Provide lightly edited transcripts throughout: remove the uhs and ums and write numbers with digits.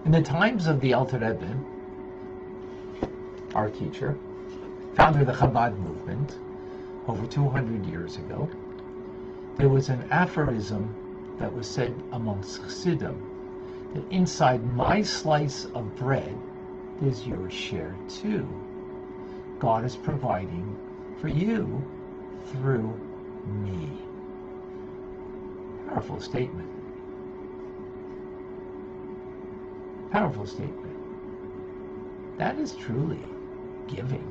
In the times of the Alter Rebbe, our teacher, founder of the Chabad movement, over 200 years ago, there was an aphorism that was said amongst Chassidim, that inside my slice of bread, there's your share too. God is providing for you through me. Powerful statement. Powerful statement. That is truly giving.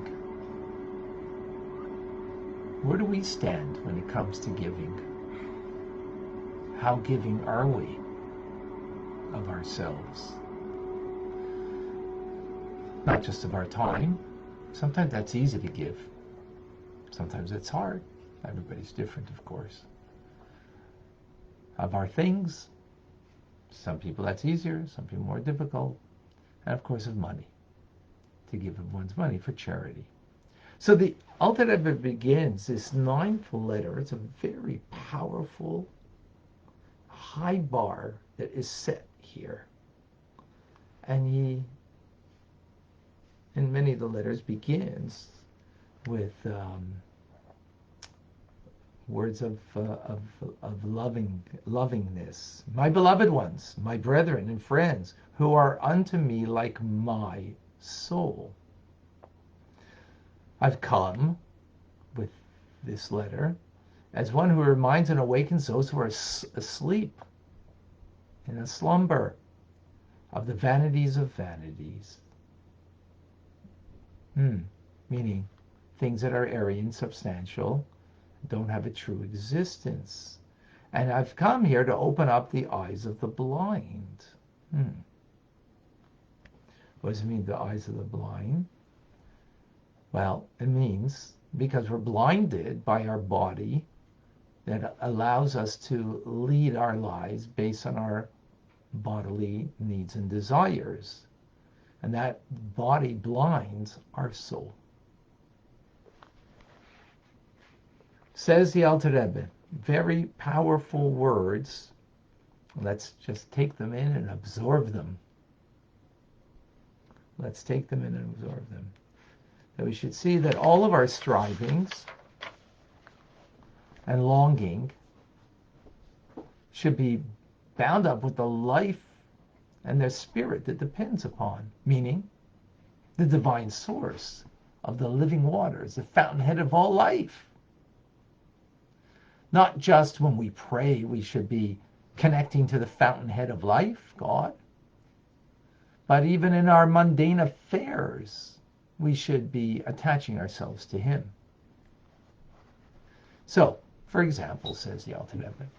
Where do we stand when it comes to giving? How giving are we of ourselves? Not just of our time. Sometimes that's easy to give. Sometimes it's hard. Everybody's different, of course. Of our things, some people that's easier, some people more difficult. And of course of money, to give of one's money for charity. So the Alter Rebbe begins this 9th letter. It's a very powerful, high bar that is set here. And he, in many of the letters, begins with words of lovingness. My beloved ones, my brethren and friends, who are unto me like my soul. I've come with this letter as one who reminds and awakens those who are asleep in a slumber of the vanities of vanities. Meaning things that are airy and substantial, don't have a true existence. And I've come here to open up the eyes of the blind. What does it mean, the eyes of the blind? Well, it means because we're blinded by our body that allows us to lead our lives based on our bodily needs and desires. And that body blinds our soul. Says the Alter Rebbe, very powerful words. Let's just take them in and absorb them. Let's take them in and absorb them. That we should see that all of our strivings and longing should be bound up with the life and the spirit that depends upon, meaning the divine source of the living waters, the fountainhead of all life. Not just when we pray, we should be connecting to the fountainhead of life, God, but even in our mundane affairs, we should be attaching ourselves to Him. So, for example, says the Alter Rebbe,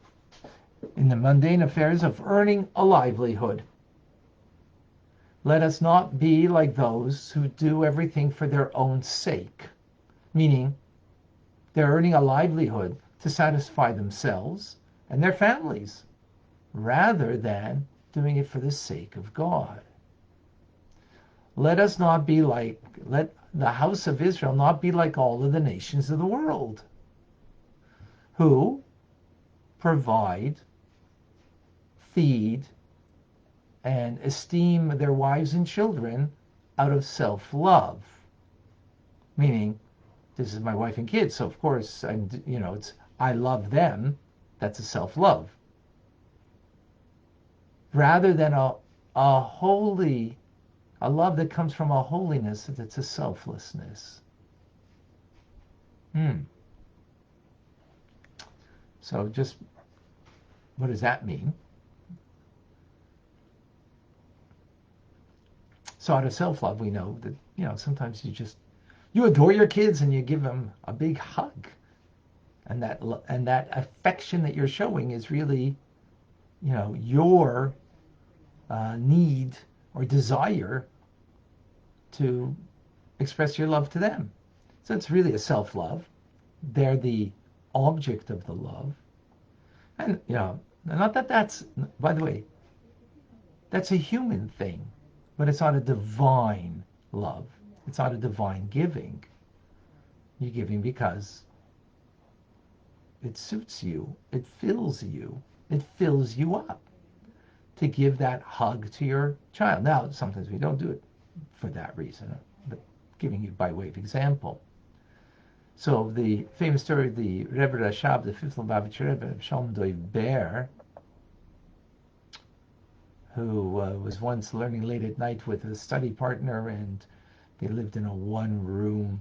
in the mundane affairs of earning a livelihood, let us not be like those who do everything for their own sake, meaning they're earning a livelihood to satisfy themselves and their families, rather than doing it for the sake of God. Let us not be like, let the house of Israel not be like all of the nations of the world, who provide, feed, and esteem their wives and children out of self-love. Meaning, this is my wife and kids, so of course, it's I love them. That's a self-love. Rather than a love that comes from a holiness that's a selflessness. So just, what does that mean? So out of self-love, we know that, sometimes you adore your kids and you give them a big hug. And that affection that you're showing is really, your need or desire to express your love to them. So it's really a self-love. They're the object of the love. And, not that that's, by the way, that's a human thing, but it's not a divine love. It's not a divine giving. You're giving because it suits you, it fills you up. to give that hug to your child. Now, sometimes we don't do it for that reason, but giving you by way of example. So the famous story of the Rebbe Rashab, the fifth Lubavitcher Rebbe, Shalom Doiv Ber, who was once learning late at night with a study partner, and they lived in a one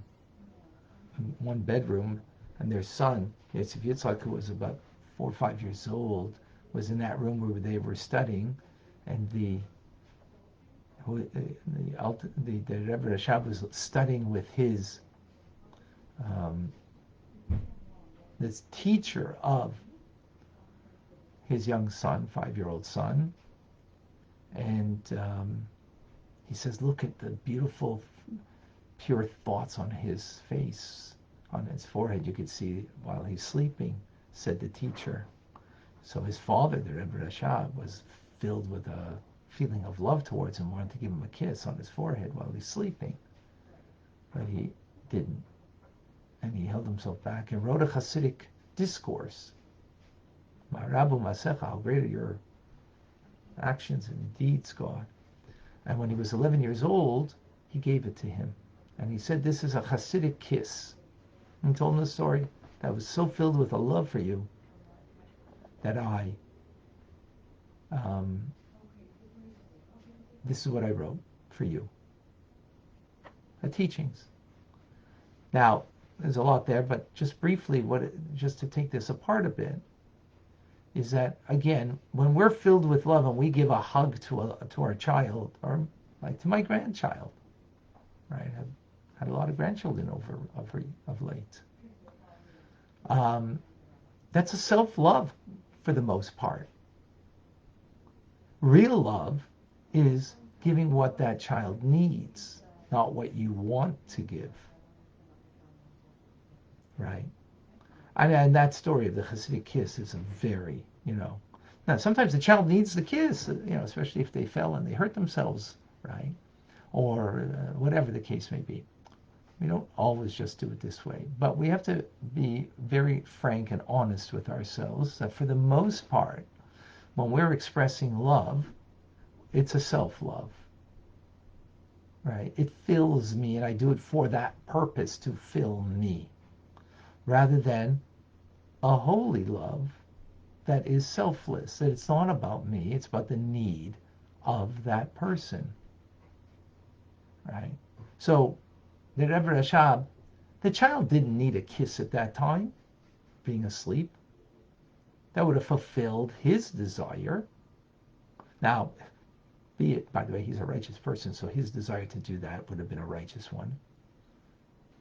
bedroom, and their son, Yosef Yitzhak, who was about 4 or 5 years old, was in that room where they were studying, and the Rebbe Rashab was studying with his this teacher of his young son, 5-year-old son, and he says, look at the beautiful, pure thoughts on his face, on his forehead. You could see while he's sleeping, said the teacher. So his father, the Rebbe Rashab, was filled with a feeling of love towards him, wanted to give him a kiss on his forehead while he's sleeping. But he didn't. And he held himself back and wrote a Hasidic discourse. Ma'arabu Masecha, how great are your actions and deeds, God. And when he was 11 years old, he gave it to him. And he said, this is a Hasidic kiss. And told him the story that was so filled with a love for you that this is what I wrote for you. The teachings. Now, there's a lot there, but just briefly, just to take this apart a bit, is that, again, when we're filled with love and we give a hug to our child, or like to my grandchild, right? I've had a lot of grandchildren of late. That's a self-love for the most part. Real love is giving what that child needs, not what you want to give. Right? And that story of the Hasidic kiss is a very, now sometimes the child needs the kiss, especially if they fell and they hurt themselves, right? Or whatever the case may be. We don't always just do it this way, but we have to be very frank and honest with ourselves that for the most part, when we're expressing love, it's a self-love, right? It fills me, and I do it for that purpose, to fill me, rather than a holy love that is selfless, that it's not about me, it's about the need of that person, right? So the Rebbe Rashab, the child didn't need a kiss at that time, being asleep. That would have fulfilled his desire. Now, be it, by the way, he's a righteous person, so his desire to do that would have been a righteous one,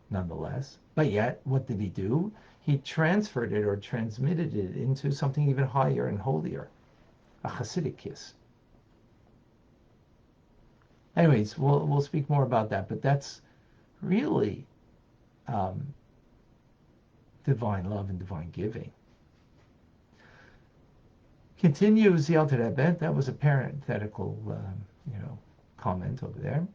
nonetheless. But yet, what did he do? He transferred it or transmitted it into something even higher and holier, a Hasidic kiss. Anyways, we'll speak more about that, but that's really divine love and divine giving. Continues the Alter Rebbe. That was a parenthetical, comment over there.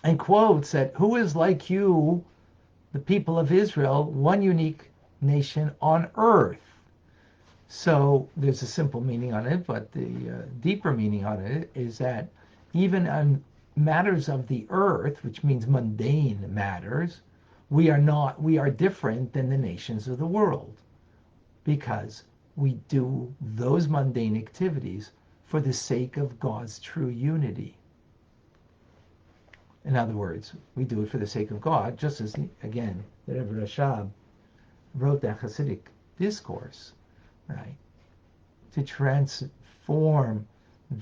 And quotes that, who is like you, the people of Israel, one unique nation on earth? So there's a simple meaning on it, but the deeper meaning on it is that even on matters of the earth, which means mundane matters, we are different than the nations of the world, because we do those mundane activities for the sake of God's true unity. In other words, we do it for the sake of God, just as, again, the Rebbe Rashab wrote that Hasidic discourse, right? To transform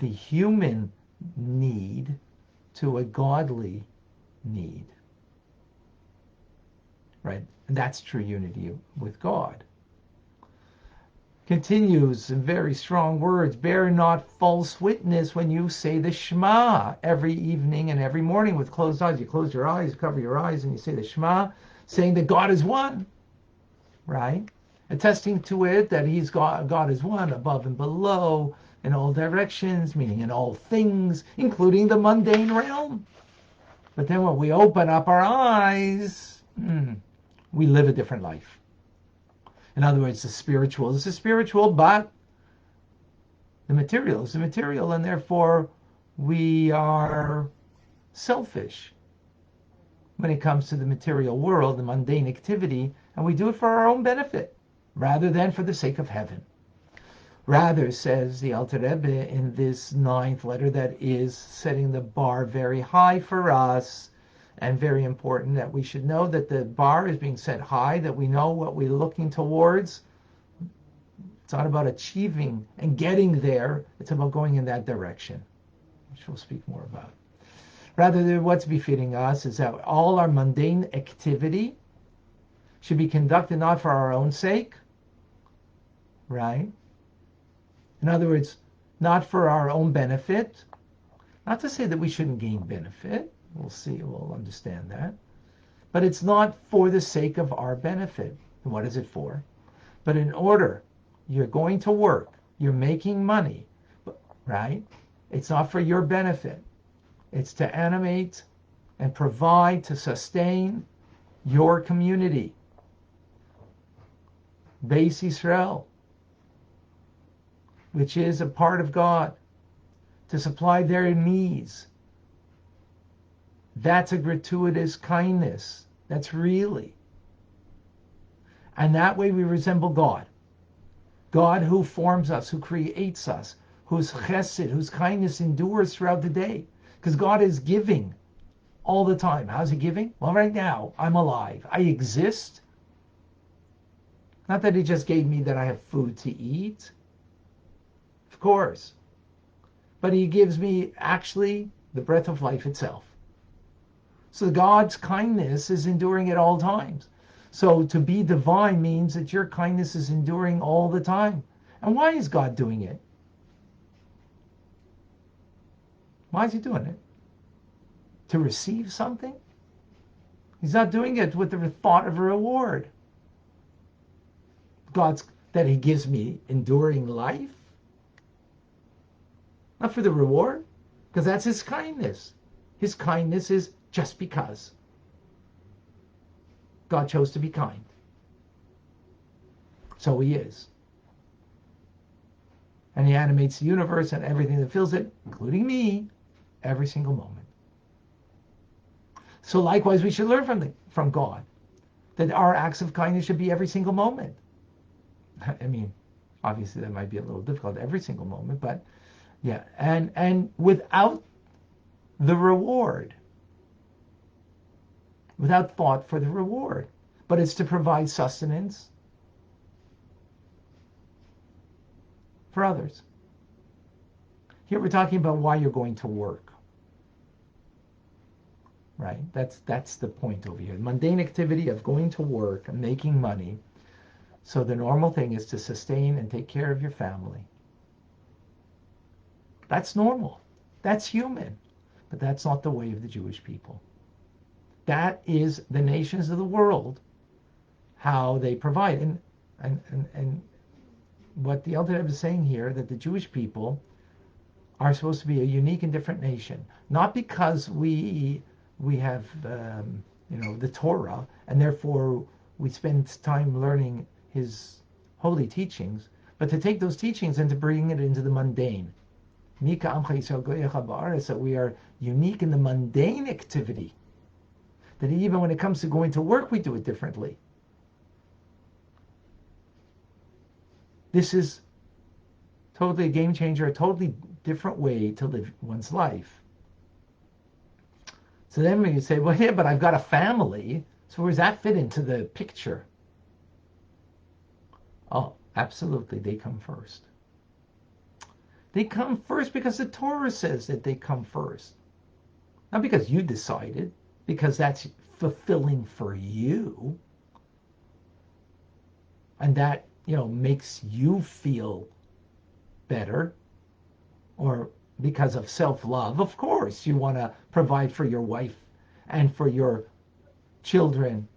the human need to a godly need, right? And that's true unity with God. Continues in very strong words, bear not false witness when you say the Shema every evening and every morning with closed eyes. You close your eyes, cover your eyes, and you say the Shema, saying that God is one, right? Attesting to it that God is one, above and below, in all directions, meaning in all things, including the mundane realm. But then when we open up our eyes, we live a different life. In other words, the spiritual is the spiritual, but The material is the material, and therefore we are selfish when it comes to the material world, the mundane activity, and we do it for our own benefit rather than for the sake of heaven. Rather, says the Alter Rebbe in this ninth letter, that is setting the bar very high for us, and very important that we should know that the bar is being set high, that we know what we're looking towards. It's not about achieving and getting there, it's about going in that direction, which we'll speak more about. Rather than what's befitting us is that all our mundane activity should be conducted not for our own sake, right? In other words, not for our own benefit. Not to say that we shouldn't gain benefit. We'll see, we'll understand that. But it's not for the sake of our benefit. And what is it for? But in order, you're going to work, you're making money, right? It's not for your benefit. It's to animate and provide, to sustain your community. Beis Yisrael, which is a part of God, to supply their needs. That's a gratuitous kindness. That's really. And that way we resemble God. God who forms us, who creates us, whose chesed, whose kindness endures throughout the day. Because God is giving all the time. How's he giving? Well, right now, I'm alive. I exist. Not that he just gave me that I have food to eat. Of course. But he gives me actually the breath of life itself. So God's kindness is enduring at all times. So to be divine means that your kindness is enduring all the time. And why is God doing it? Why is he doing it? To receive something? He's not doing it with the thought of a reward. That he gives me enduring life? Not for the reward, because that's his kindness. His kindness is just because God chose to be kind. So he is. And he animates the universe and everything that fills it, including me, every single moment. So likewise, we should learn from God that our acts of kindness should be every single moment. I mean, obviously that might be a little difficult every single moment, but yeah, and without the reward, without thought for the reward, but it's to provide sustenance for others. Here we're talking about why you're going to work, right? That's the point over here. Mundane activity of going to work and making money. So the normal thing is to sustain and take care of your family. That's normal. That's human. But that's not the way of the Jewish people. That is the nations of the world, how they provide. And what the Alter Rebbe is saying here, that the Jewish people are supposed to be a unique and different nation. Not because we have the Torah, and therefore we spend time learning his holy teachings, but to take those teachings and to bring it into the mundane. That we are unique in the mundane activity. That even when it comes to going to work, we do it differently. This is totally a game changer, a totally different way to live one's life. So then when you say, well, yeah, but I've got a family, so where does that fit into the picture? Oh, absolutely, they come first. They come first because the Torah says that they come first. Not because you decided, because that's fulfilling for you. And that, makes you feel better. Or because of self-love, of course, you want to provide for your wife and for your children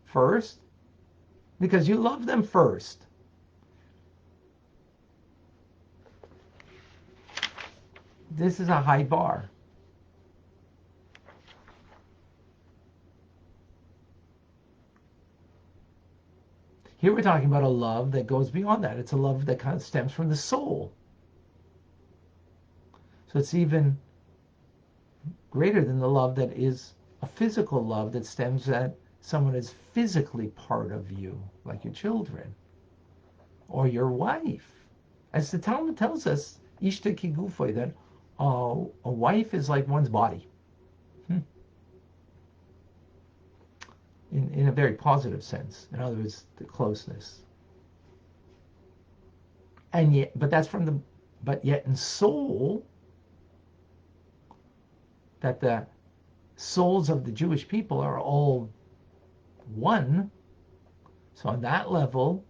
first. Because you love them first. This is a high bar. Here we're talking about a love that goes beyond that. It's a love that kind of stems from the soul. So it's even greater than the love that is a physical love that stems that someone is physically part of you, like your children or your wife. As the Talmud tells us, Ishta Kigufoy, that a wife is like one's body. In a very positive sense. In other words, the closeness. And yet, but yet in soul, that the souls of the Jewish people are all one. So on that level,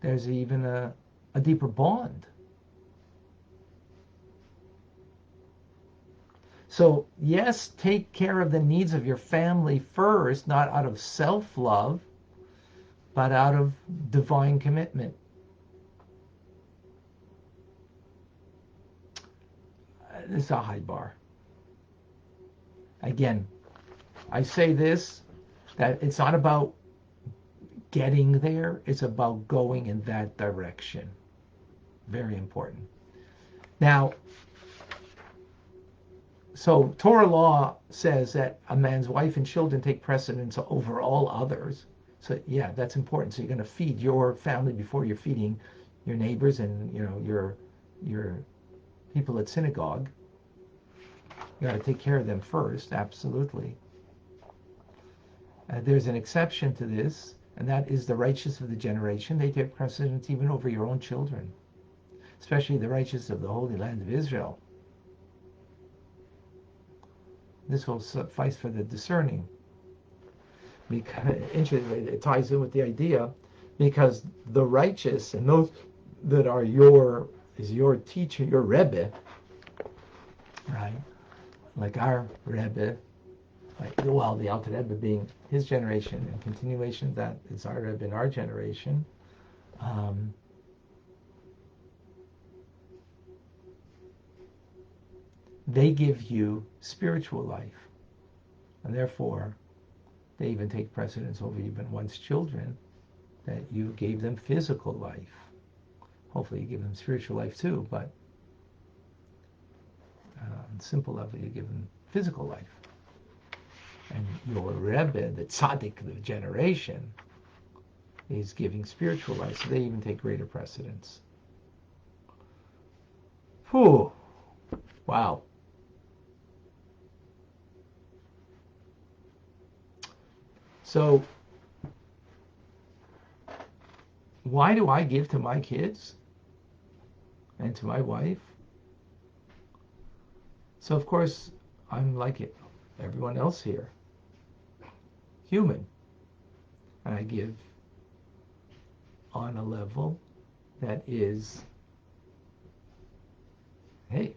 there's even a deeper bond. So yes, take care of the needs of your family first, not out of self-love, but out of divine commitment. This is a high bar. Again, I say this, that it's not about getting there, it's about going in that direction. Very important. Now, so Torah law says that a man's wife and children take precedence over all others. So yeah, that's important. So you're going to feed your family before you're feeding your neighbors and your people at synagogue. You got to take care of them first, absolutely. There's an exception to this, and that is the righteous of the generation. They take precedence even over your own children, especially the righteous of the Holy Land of Israel. This will suffice for the discerning. Because interestingly, it ties in with the idea, because the righteous and those that are your teacher, your Rebbe, right? Like our Rebbe, well, the Alter Rebbe being his generation, and continuation that is our Rebbe in our generation. They give you spiritual life, and therefore they even take precedence over even one's children, that you gave them physical life. Hopefully you give them spiritual life too, but on simple level you give them physical life. And your Rebbe, the tzaddik of the generation, is giving spiritual life, so they even take greater precedence. Whew. Wow. So, why do I give to my kids and to my wife? So, of course, I'm like everyone else here, human. And I give on a level that is, hey,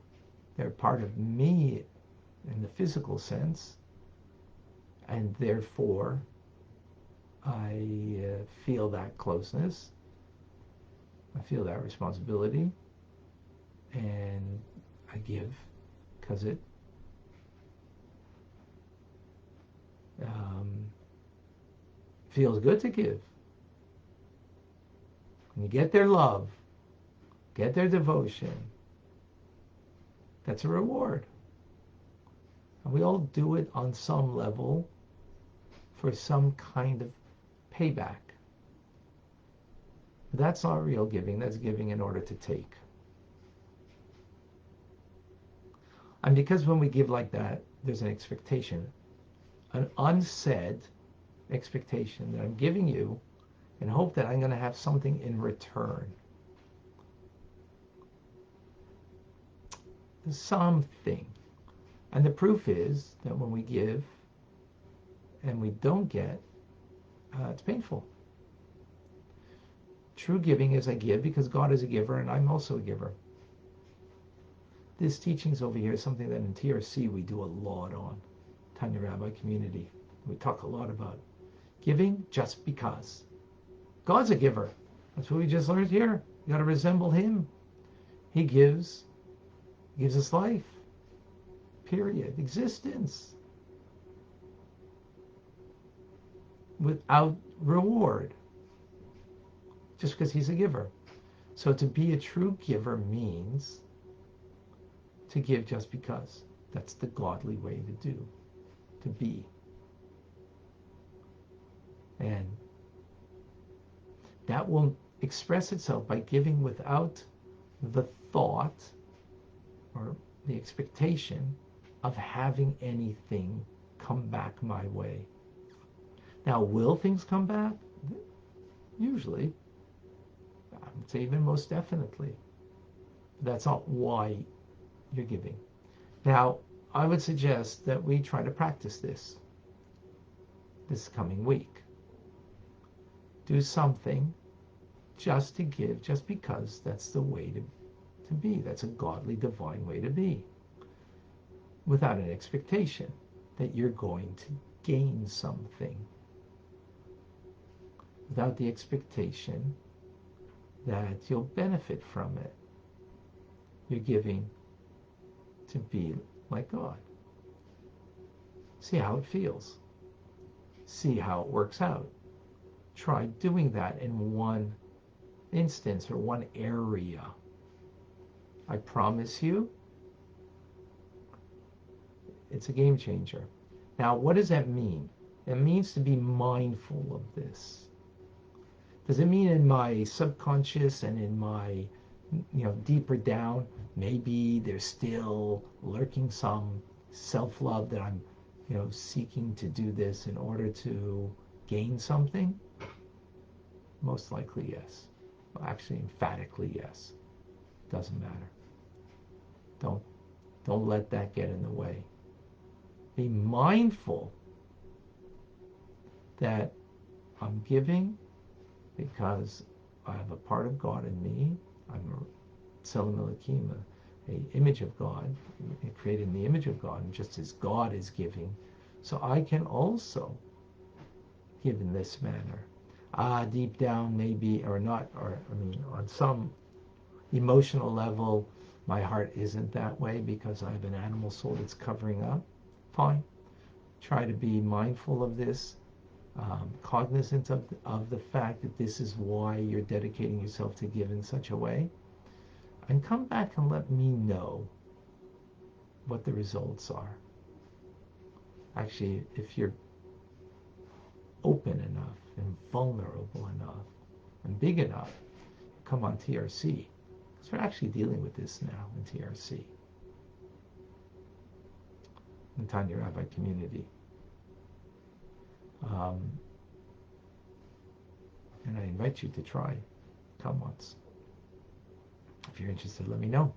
they're part of me in the physical sense, and therefore I feel that closeness, I feel that responsibility, and I give because it feels good to give. When you get their love, get their devotion, that's a reward. And we all do it on some level for some kind of payback. But that's not real giving, that's giving in order to take. And because when we give like that, there's an expectation, an unsaid expectation that I'm giving you in hope that I'm going to have something in return. Something. And the proof is that when we give and we don't get, it's painful. True giving is I give because God is a giver and I'm also a giver. This teachings over here is something that in TRC we do a lot on. Tanya Rabbi community. We talk a lot about giving just because. God's a giver. That's what we just learned here. You got to resemble him. He gives us life. Period. Existence. Without reward. Just because he's a giver. So to be a true giver means to give just because. That's the godly way to be. And that will express itself by giving without the thought or the expectation of having anything come back my way. Now, will things come back? Usually. I would say even most definitely. That's not why you're giving. Now, I would suggest that we try to practice this coming week. Do something just to give, just because that's the way to be. That's a godly, divine way to be. Without an expectation that you're going to gain something. Without the expectation that you'll benefit from it. You're giving to be like God. See how it feels. See how it works out. Try doing that in one instance or one area. I promise you, it's a game changer. Now, what does that mean? It means to be mindful of this. Does it mean in my subconscious and in my, deeper down, maybe there's still lurking some self-love that I'm, seeking to do this in order to gain something? Most likely, yes. Well, actually, emphatically, yes. Doesn't matter. Don't let that get in the way. Be mindful that I'm giving because I have a part of God in me. I'm a Tselem Elokim, an image of God, created in the image of God, and just as God is giving, so I can also give in this manner. Deep down, maybe, or not, on some emotional level, my heart isn't that way because I have an animal soul that's covering up. Fine. Try to be mindful of this, cognizant of the fact that this is why you're dedicating yourself to give in such a way, and come back and let me know what the results are. Actually, if you're open enough and vulnerable enough and big enough, come on TRC. Because we're actually dealing with this now in TRC. In Tanya Rabbi community. And I invite you to try. Come once. If you're interested, let me know.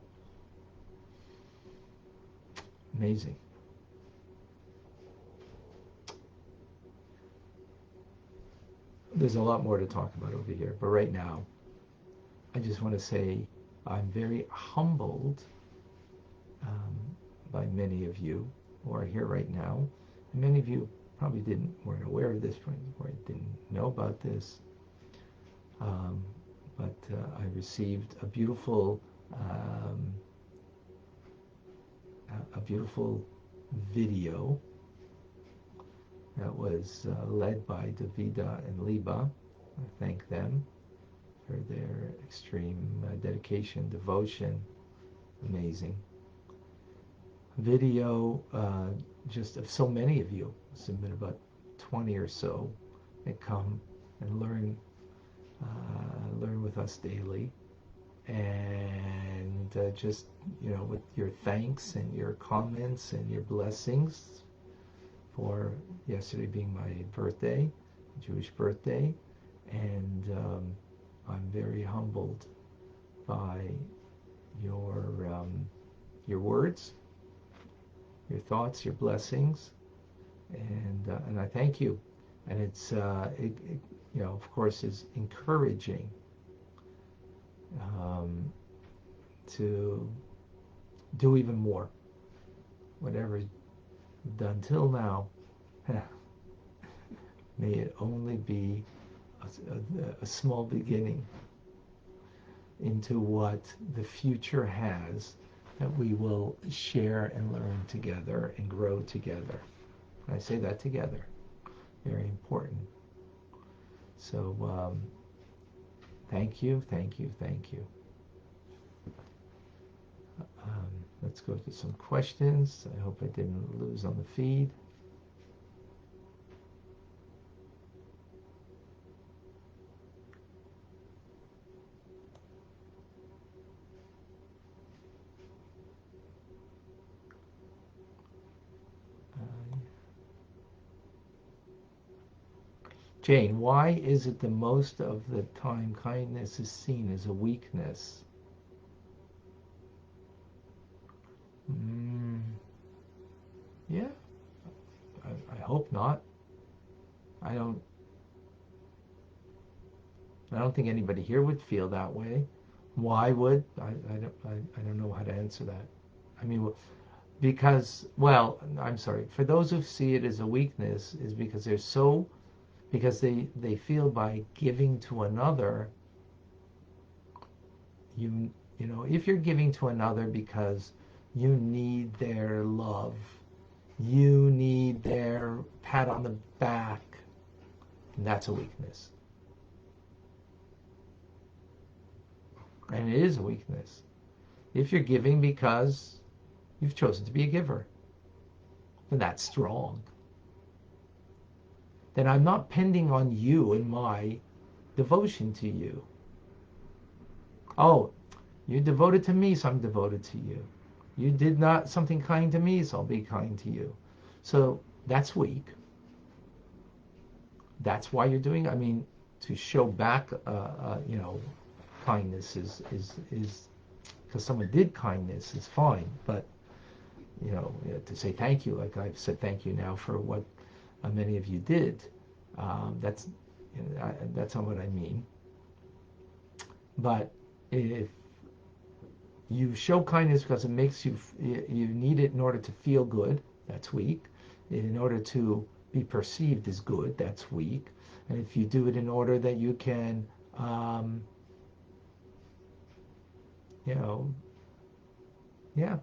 Amazing. There's a lot more to talk about over here, but right now, I just want to say I'm very humbled by many of you who are here right now. And many of you probably weren't aware of this, or didn't know about this. But I received a beautiful video that was led by Davida and Liba. I thank them for their extreme dedication, devotion. Amazing. Video just of so many of you. Submit about 20 or so that come and learn with us daily, and just with your thanks and your comments and your blessings for yesterday being my birthday, Jewish birthday, and I'm very humbled by your words, your thoughts, your blessings, and I thank you. And it's of course, is encouraging to do even more. Whatever you've done till now, may it only be a small beginning into what the future has that we will share and learn together and grow together. And I say that together. Very important. So thank you, thank you, thank you. Let's Let's go to some questions. I hope I didn't lose on the feed. Jane, why is it the most of the time kindness is seen as a weakness? Yeah, I hope not. I don't think anybody here would feel that way. Why would? I don't know how to answer that. I mean, because, well, I'm sorry. For those who see it as a weakness, is because because they feel by giving to another, you know, if you're giving to another because you need their love, you need their pat on the back, that's a weakness. And it is a weakness. If you're giving because you've chosen to be a giver, then that's strong. Then I'm not pending on you in my devotion to you. Oh, you're devoted to me, so I'm devoted to you. You did not something kind to me, so I'll be kind to you. So that's weak. That's why you're doing. I mean, to show back, you know, kindness is because someone did kindness is fine, but you know, to say thank you, like I've said thank you now for what many of you did. That's that's not what I mean. But if you show kindness because it makes you need it in order to feel good, that's weak. In order to be perceived as good, that's weak. And if you do it in order that you can, you know, yeah,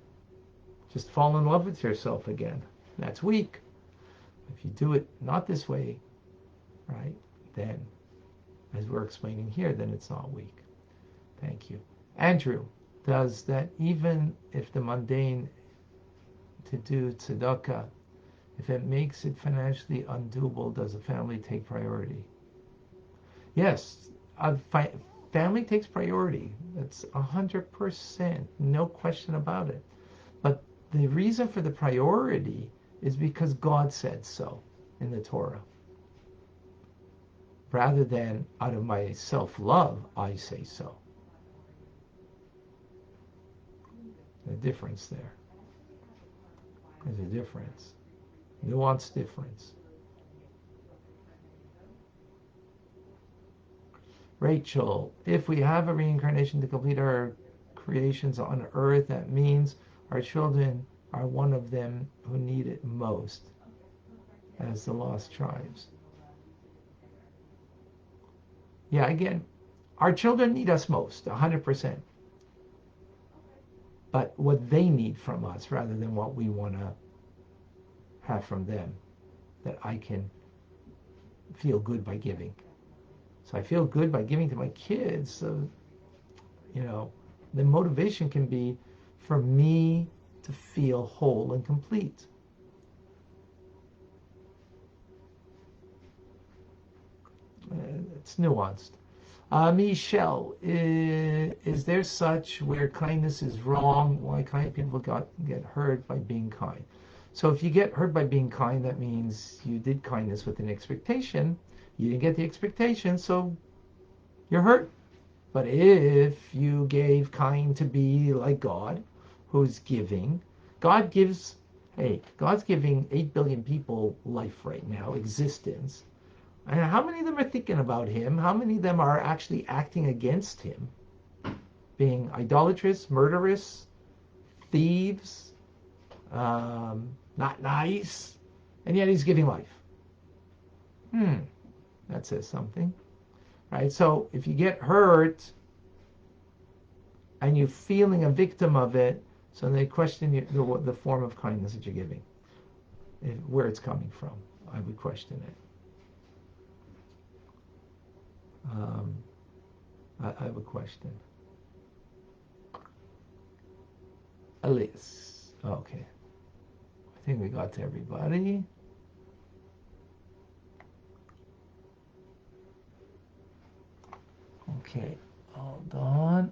just fall in love with yourself again, that's weak. If you do it not this way, right, then, as we're explaining here, then it's not weak. Thank you. Andrew, does that even if the mundane to do tzedakah, if it makes it financially undoable, does the family take priority? Yes, family takes priority. That's 100%, no question about it. But the reason for the priority is because God said so in the Torah. Rather than out of my self-love, I say so. The difference there. There's a difference. Nuanced difference. Rachel, if we have a reincarnation to complete our creations on earth, that means our children are one of them who need it most as the lost tribes. Yeah, again, our children need us most, 100%. But what they need from us rather than what we want to have from them, that I can feel good by giving. So I feel good by giving to my kids. So, you know, the motivation can be for me to feel whole and complete. It's nuanced. Michelle, is there such where kindness is wrong? Why kind people get hurt by being kind? So if you get hurt by being kind, that means you did kindness with an expectation. You didn't get the expectation, so you're hurt. But if you gave kind to be like God, who's giving, God gives, hey, God's giving 8 billion people life right now, existence. And how many of them are thinking about him? How many of them are actually acting against him? Being idolatrous, murderous, thieves, not nice, and yet he's giving life. That says something, right? So if you get hurt and you're feeling a victim of it, so they question the form of kindness that you're giving, where it's coming from. I would question it. I would question. Elise. Okay. I think we got to everybody. Okay. Hold on.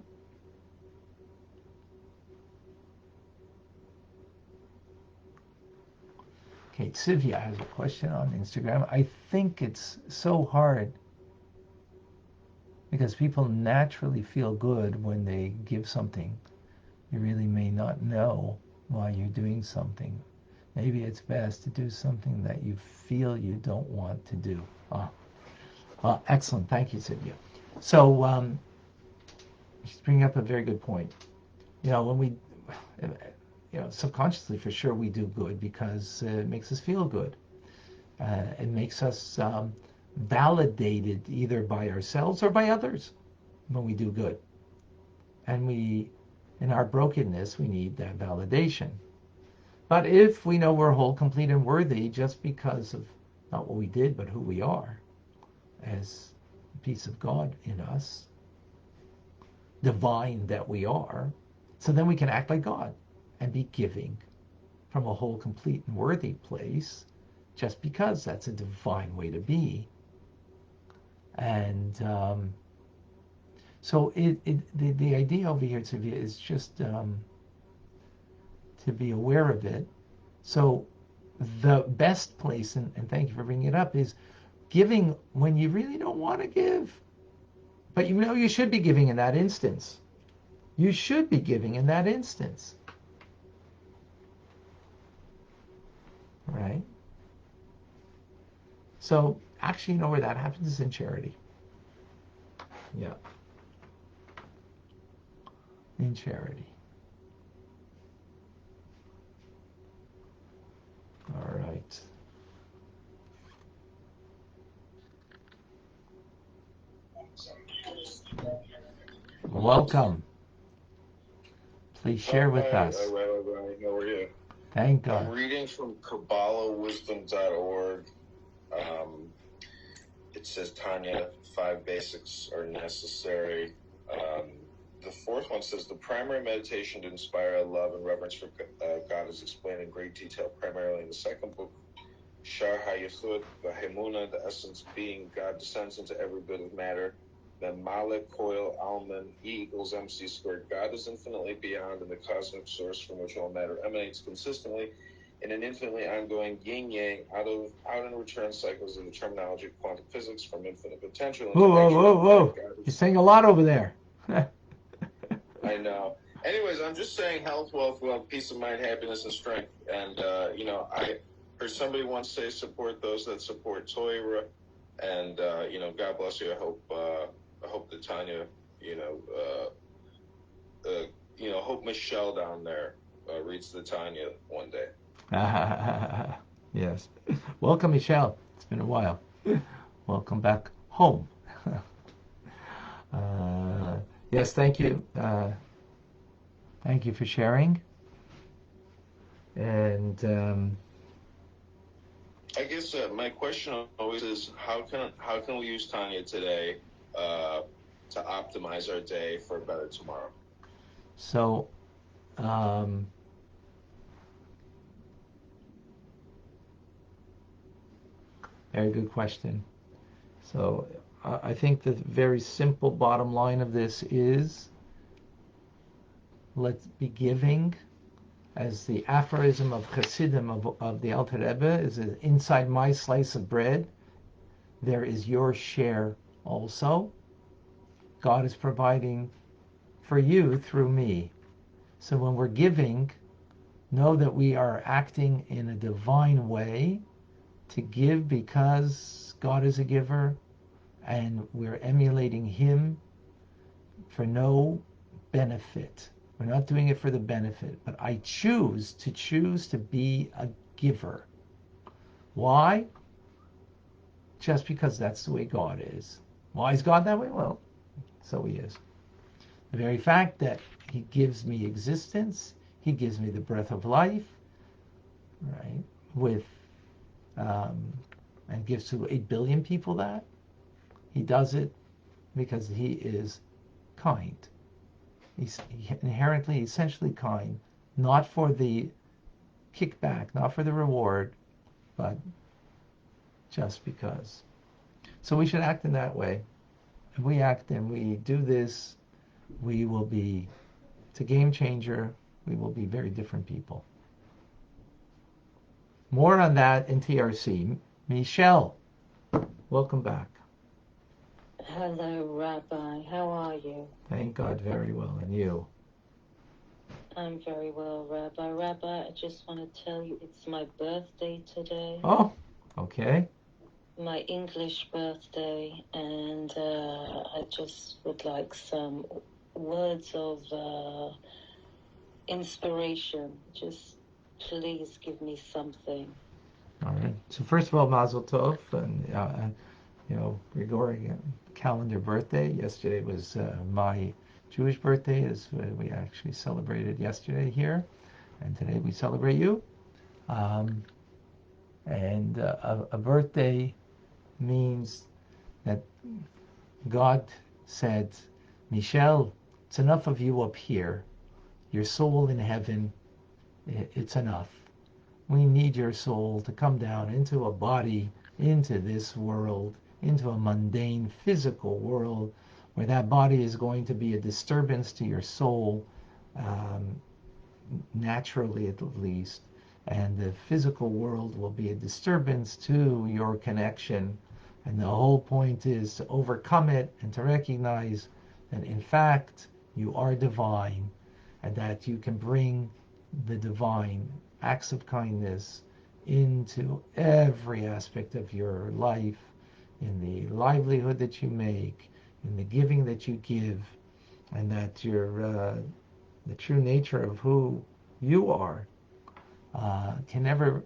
Okay, Sylvia has a question on Instagram. I think it's so hard because people naturally feel good when they give something. You really may not know why you're doing something. Maybe it's best to do something that you feel you don't want to do. Excellent. Thank you, Sylvia. So, she's bringing up a very good point. When we, subconsciously for sure we do good because it makes us feel good. It makes us validated either by ourselves or by others when we do good. And in our brokenness, we need that validation. But if we know we're whole, complete, and worthy just because of not what we did, but who we are as a piece of God in us, divine that we are, so then we can act like God and be giving from a whole, complete, and worthy place just because that's a divine way to be. And so the idea over here, Tzivia, is just to be aware of it. So the best place, and thank you for bringing it up, is giving when you really don't want to give. But you should be giving in that instance. You should be giving in that instance. Right? So actually, where that happens is in charity. Yeah. In charity. All right. Welcome. Please share with us. Rabbi, how are you? Thank God. I'm reading from KabbalahWisdom.org. It says, Tanya, 5 basics are necessary. The fourth one says, the primary meditation to inspire love and reverence for God is explained in great detail, primarily in the second book, Shar HaYesod V'Hemuna, the essence being God descends into every bit of matter. Then Malek, Coil, Alman, E equals MC squared. God is infinitely beyond in the cosmic source from which all matter emanates consistently in an infinitely ongoing yin-yang, out and return cycles in the terminology of quantum physics from infinite potential into Whoa. You're saying a lot over there. I know. Anyways, I'm just saying health, wealth, peace of mind, happiness, and strength. And, I heard somebody once say support those that support Torah. And, God bless you. I hope that Tanya, hope Michelle down there reads the Tanya one day. Yes. Welcome, Michelle. It's been a while. Welcome back home. Yes, thank you. Thank you for sharing. And I guess my question always is, how can we use Tanya today to optimize our day for a better tomorrow? So, very good question. So, I think the very simple bottom line of this is, let's be giving. As the aphorism of Chassidim of the Alter Rebbe is, inside my slice of bread, there is your share also. God is providing for you through me. So when we're giving, know that we are acting in a divine way to give because God is a giver and we're emulating Him for no benefit. We're not doing it for the benefit, but I choose to be a giver. Why? Just because that's the way God is. Why is God that way? Well, so He is. The very fact that He gives me existence, He gives me the breath of life, right? And gives to 8 billion people that. He does it because He is kind. He's inherently, essentially kind, not for the kickback, not for the reward, but just because. So we should act in that way. If we act and we do this, we will be, it's a game changer. We will be very different people. More on that in TRC. Michelle, welcome back. Hello, Rabbi. How are you? Thank God, very well. And you? I'm very well, Rabbi. Rabbi, I just want to tell you it's my birthday today. Oh, okay. My English birthday, and I just would like some words of inspiration. Just please give me something. All right. So first of all, Mazel Tov, and Gregorian calendar birthday. Yesterday was my Jewish birthday, as we actually celebrated yesterday here, and today we celebrate you. And a birthday means that God said, Michelle, it's enough of you up here. Your soul in heaven, it's enough. We need your soul to come down into a body, into this world, into a mundane physical world, where that body is going to be a disturbance to your soul, naturally at least, and the physical world will be a disturbance to your connection. And the whole point is to overcome it and to recognize that in fact you are divine, and that you can bring the divine acts of kindness into every aspect of your life, in the livelihood that you make, in the giving that you give, and that the true nature of who you are can never,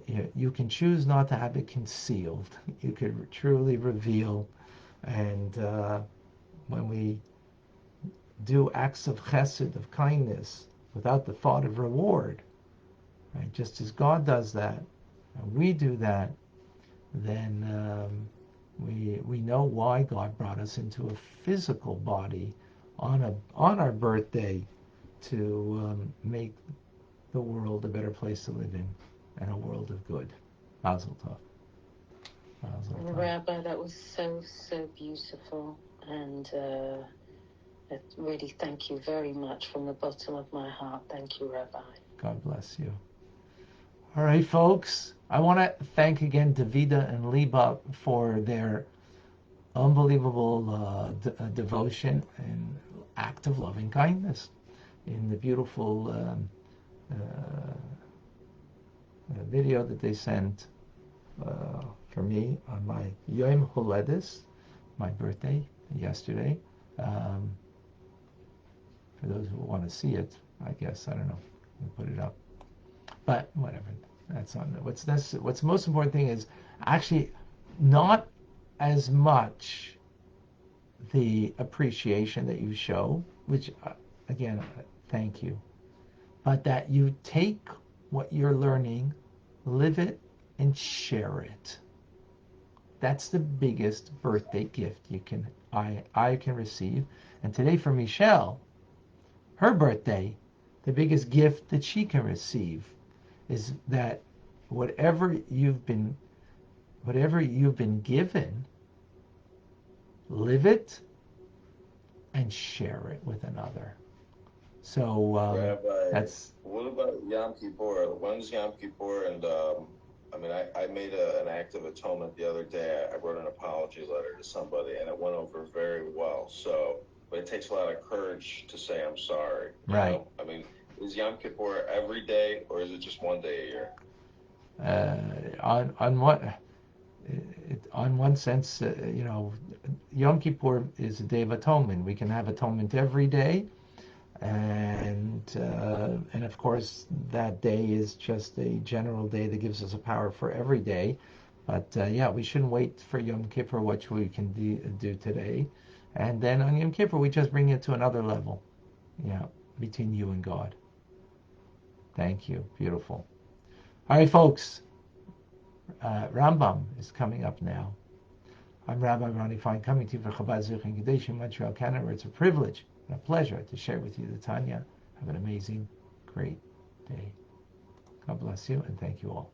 you can choose not to have it concealed. You could truly reveal. And when we do acts of chesed, of kindness, without the thought of reward, right? Just as God does that, and we do that, then we know why God brought us into a physical body on our birthday to make the world a better place to live in and a world of good. Mazel tov. Mazel tov. Rabbi, that was so, so beautiful. And I really thank you very much from the bottom of my heart. Thank you, Rabbi. God bless you. All right, folks. I want to thank again Davida and Liba for their unbelievable devotion and act of loving kindness in the beautiful video that they sent for me on my Yom Holedis, my birthday yesterday. For those who want to see it, I guess, I don't know, we'll put it up. But whatever, that's on there. What's the most important thing is actually not as much the appreciation that you show, which again, thank you, but that you take what you're learning, live it, and share it. That's the biggest birthday gift I can receive. And today for Michelle, her birthday, the biggest gift that she can receive is that whatever you've been given, live it and share it with another. So Rabbi, that's. What about Yom Kippur? When's Yom Kippur? And I made an act of atonement the other day. I wrote an apology letter to somebody, and it went over very well. So, but it takes a lot of courage to say I'm sorry. Right. Know? I mean, is Yom Kippur every day, or is it just one day a year? On one sense, Yom Kippur is a day of atonement. We can have atonement every day, and of course that day is just a general day that gives us a power for every day. But yeah, we shouldn't wait for Yom Kippur, which we can do today, and then on Yom Kippur we just bring it to another level, between you and God. Thank you, beautiful. All right, folks. Rambam is coming up now. I'm Rabbi Ronnie Fine, coming to you from Chabad Zurich and Kadesh in Montreal, Canada, where it's a privilege and a pleasure to share with you the Tanya. Have an amazing great day. God bless you and thank you all.